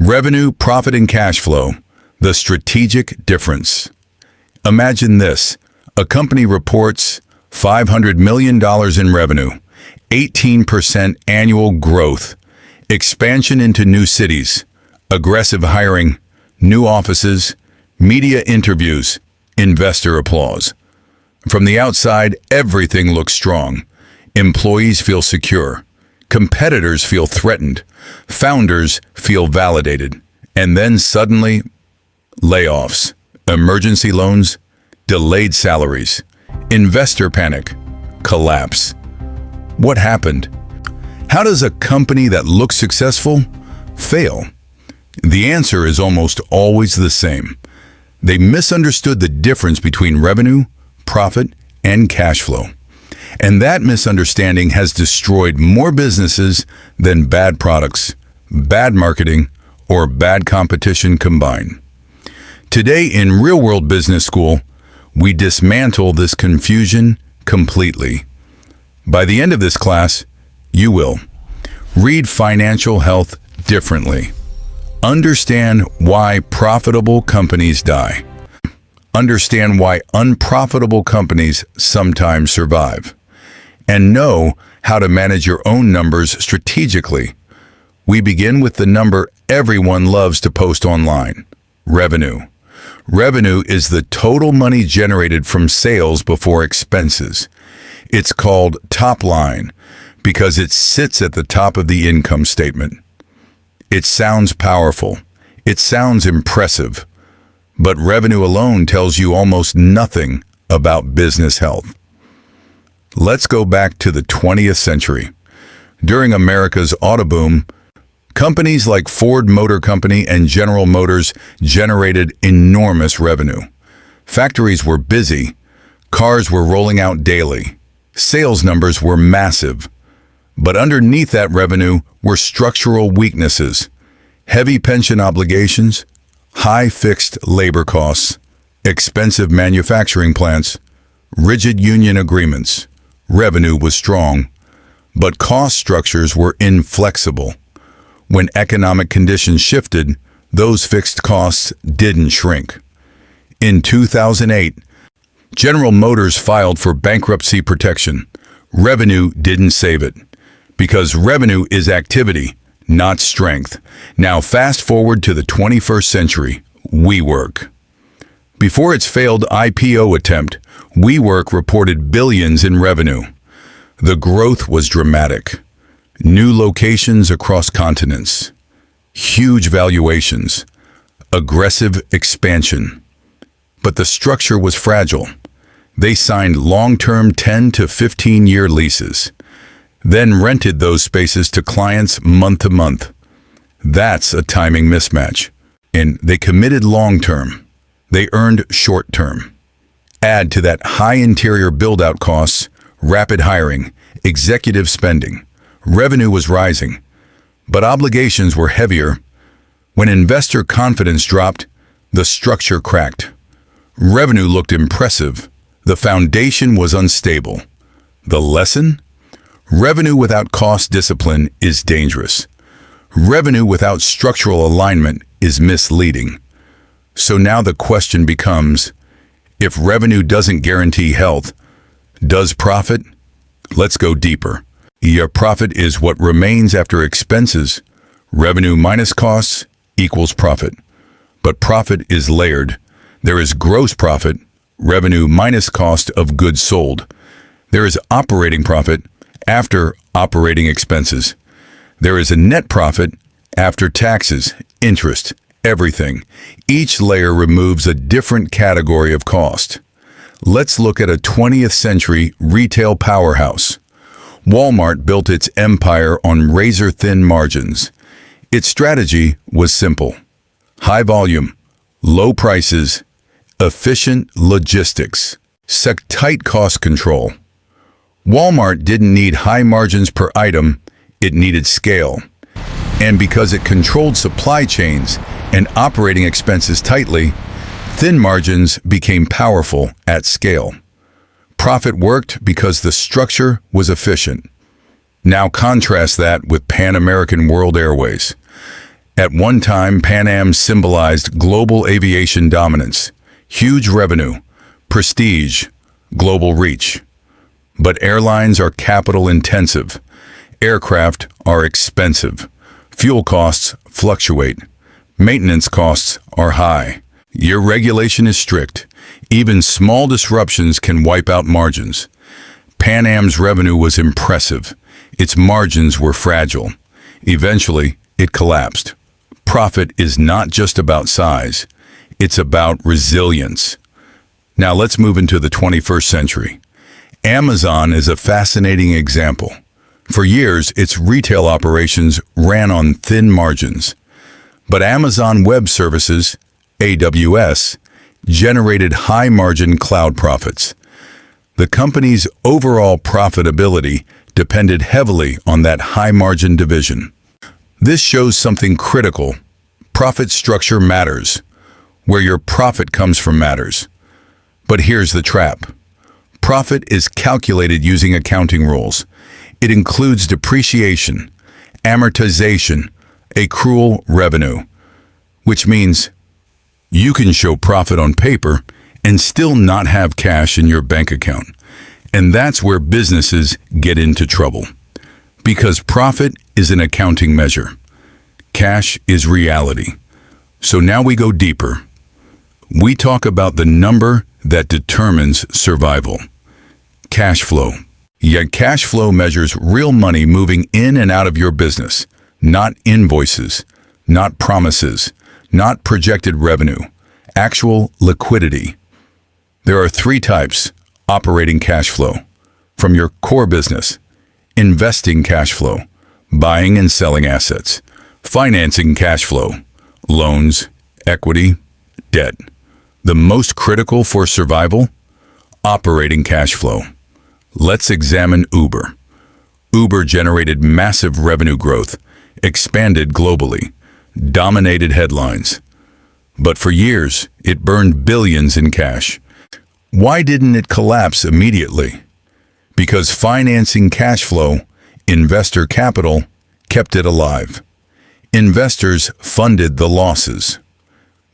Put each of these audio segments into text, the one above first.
Revenue, profit, and cash flow, the strategic difference. Imagine this. A company reports $500 million in revenue, 18% annual growth, expansion into new cities, aggressive hiring, new offices, media interviews, investor applause. From the outside, everything looks strong. Employees feel secure. Competitors feel threatened. Founders feel validated. And then suddenly, layoffs, emergency loans, delayed salaries, investor panic, collapse. What happened? How does a company that looks successful fail? The answer is almost always the same. They misunderstood the difference between revenue, profit, and cash flow. And that misunderstanding has destroyed more businesses than bad products, bad marketing, or bad competition combined. Today in Real World Business School, we dismantle this confusion completely. By the end of this class, you will read financial health differently. Understand why profitable companies die. Understand why unprofitable companies sometimes survive. And know how to manage your own numbers strategically. We begin with the number everyone loves to post online: revenue. Revenue is the total money generated from sales before expenses. It's called top line because it sits at the top of the income statement. It sounds powerful. It sounds impressive. But revenue alone tells you almost nothing about business health. Let's go back to the 20th century. During America's auto boom, companies like Ford Motor Company and General Motors generated enormous revenue. Factories were busy. Cars were rolling out daily. Sales numbers were massive. But underneath that revenue were structural weaknesses: heavy pension obligations, high fixed labor costs, expensive manufacturing plants, rigid union agreements. Revenue was strong, but cost structures were inflexible. When economic conditions shifted, those fixed costs didn't shrink. In 2008, General Motors filed for bankruptcy protection. Revenue didn't save it, because revenue is activity, not strength. Now fast forward to the 21st century, WeWork. Before its failed IPO attempt, WeWork reported billions in revenue. The growth was dramatic. New locations across continents, huge valuations, aggressive expansion. But the structure was fragile. They signed long-term 10 to 15-year leases, then rented those spaces to clients month to month. That's a timing mismatch. And they committed long-term. They earned short-term. Add to that high interior build-out costs, rapid hiring, executive spending. Revenue was rising, but obligations were heavier. When investor confidence dropped, the structure cracked. Revenue looked impressive. The foundation was unstable. The lesson? Revenue without cost discipline is dangerous. Revenue without structural alignment is misleading. So now the question becomes, if revenue doesn't guarantee health, does profit? Let's go deeper. Your profit is what remains after expenses. Revenue minus costs equals profit. But profit is layered. There is gross profit, revenue minus cost of goods sold. There is operating profit after operating expenses. There is a net profit after taxes, interest, everything. Each layer removes a different category of cost. Let's look at a 20th century retail powerhouse. Walmart built its empire on razor-thin margins. Its strategy was simple: high volume, low prices, efficient logistics, tight cost control. Walmart didn't need high margins per item, it needed scale. And because it controlled supply chains and operating expenses tightly, thin margins became powerful at scale. Profit worked because the structure was efficient. Now contrast that with Pan American World Airways. At one time, Pan Am symbolized global aviation dominance, huge revenue, prestige, global reach. But airlines are capital intensive. Aircraft are expensive. Fuel costs fluctuate. Maintenance costs are high. Your regulation is strict. Even small disruptions can wipe out margins. Pan Am's revenue was impressive. Its margins were fragile. Eventually, it collapsed. Profit is not just about size. It's about resilience. Now let's move into the 21st century. Amazon is a fascinating example. For years, its retail operations ran on thin margins. But Amazon Web Services, AWS, generated high-margin cloud profits. The company's overall profitability depended heavily on that high-margin division. This shows something critical. Profit structure matters. Where your profit comes from matters. But here's the trap. Profit is calculated using accounting rules. It includes depreciation, amortization, accrual revenue, which means you can show profit on paper and still not have cash in your bank account. And that's where businesses get into trouble. Because profit is an accounting measure. Cash is reality. So now we go deeper. We talk about the number that determines survival. Cash flow. Yet cash flow measures real money moving in and out of your business, not invoices, not promises, not projected revenue, actual liquidity. There are three types: operating cash flow, from your core business; investing cash flow, buying and selling assets; financing cash flow, loans, equity, debt. The most critical for survival? Operating cash flow. Let's examine Uber. Uber generated massive revenue growth, expanded globally, dominated headlines. But for years, it burned billions in cash. Why didn't it collapse immediately? Because financing cash flow, investor capital, kept it alive. Investors funded the losses.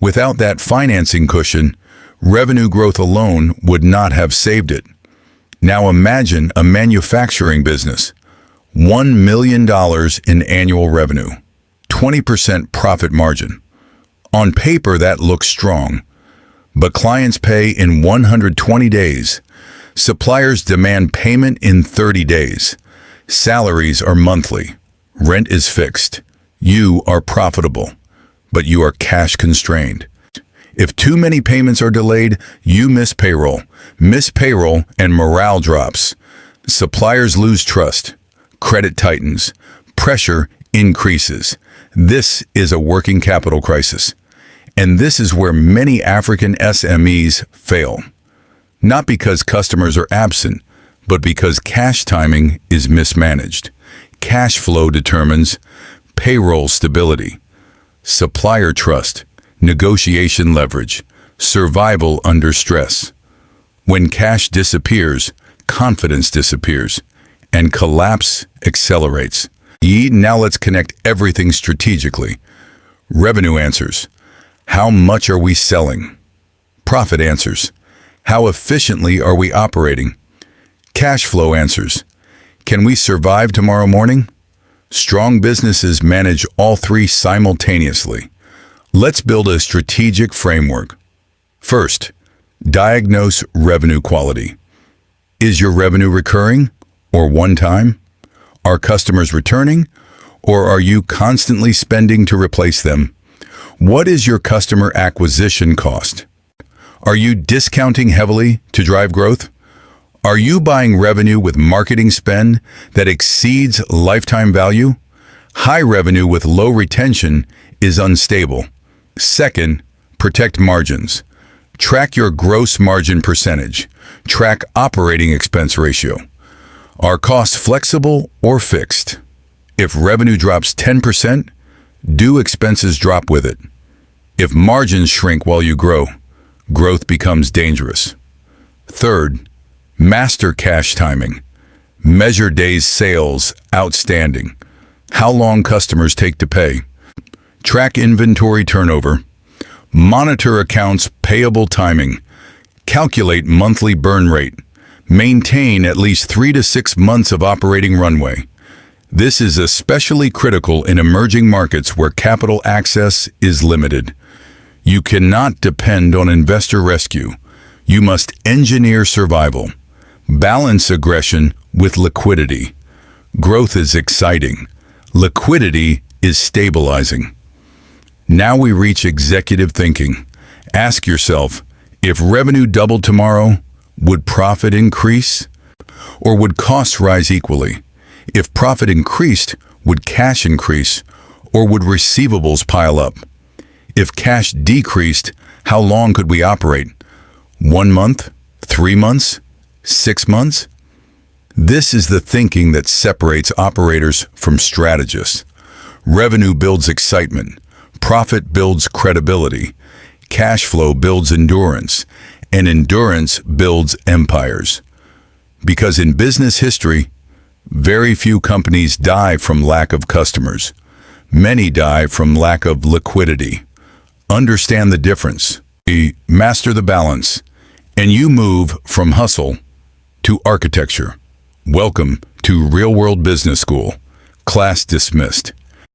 Without that financing cushion, revenue growth alone would not have saved it. Now imagine a manufacturing business. $1 million in annual revenue, 20% profit margin. On paper, that looks strong. But clients pay in 120 days. Suppliers demand payment in 30 days. Salaries are monthly. Rent is fixed. You are profitable, but you are cash constrained. If too many payments are delayed, you miss payroll, and morale drops. Suppliers lose trust. Credit tightens. Pressure increases. This is a working capital crisis. And this is where many African SMEs fail. Not because customers are absent, but because cash timing is mismanaged. Cash flow determines payroll stability, supplier trust, negotiation leverage, survival under stress. When cash disappears, confidence disappears, and collapse accelerates. Now let's connect everything strategically. Revenue answers. How much are we selling? Profit answers. How efficiently are we operating? Cash flow answers. Can we survive tomorrow morning? Strong businesses manage all three simultaneously. Let's build a strategic framework. First, diagnose revenue quality. Is your revenue recurring or one-time? Are customers returning, or are you constantly spending to replace them? What is your customer acquisition cost? Are you discounting heavily to drive growth? Are you buying revenue with marketing spend that exceeds lifetime value? High revenue with low retention is unstable. Second, protect margins. Track your gross margin percentage. Track operating expense ratio. Are costs flexible or fixed? If revenue drops 10%, do expenses drop with it? If margins shrink while you grow, growth becomes dangerous. Third, master cash timing. Measure days sales outstanding. How long customers take to pay. Track inventory turnover. Monitor accounts payable timing. Calculate monthly burn rate. Maintain at least 3 to 6 months of operating runway. This is especially critical in emerging markets where capital access is limited. You cannot depend on investor rescue. You must engineer survival. Balance aggression with liquidity. Growth is exciting. Liquidity is stabilizing. Now we reach executive thinking. Ask yourself, if revenue doubled tomorrow, would profit increase? Or would costs rise equally? If profit increased, would cash increase? Or would receivables pile up? If cash decreased, how long could we operate? 1 month? 3 months? 6 months? This is the thinking that separates operators from strategists. Revenue builds excitement. Profit builds credibility. Cash flow builds endurance. And endurance builds empires. Because in business history, very few companies die from lack of customers. Many die from lack of liquidity. Understand the difference. Master the balance. And you move from hustle to architecture. Welcome to Real World Business School. Class dismissed.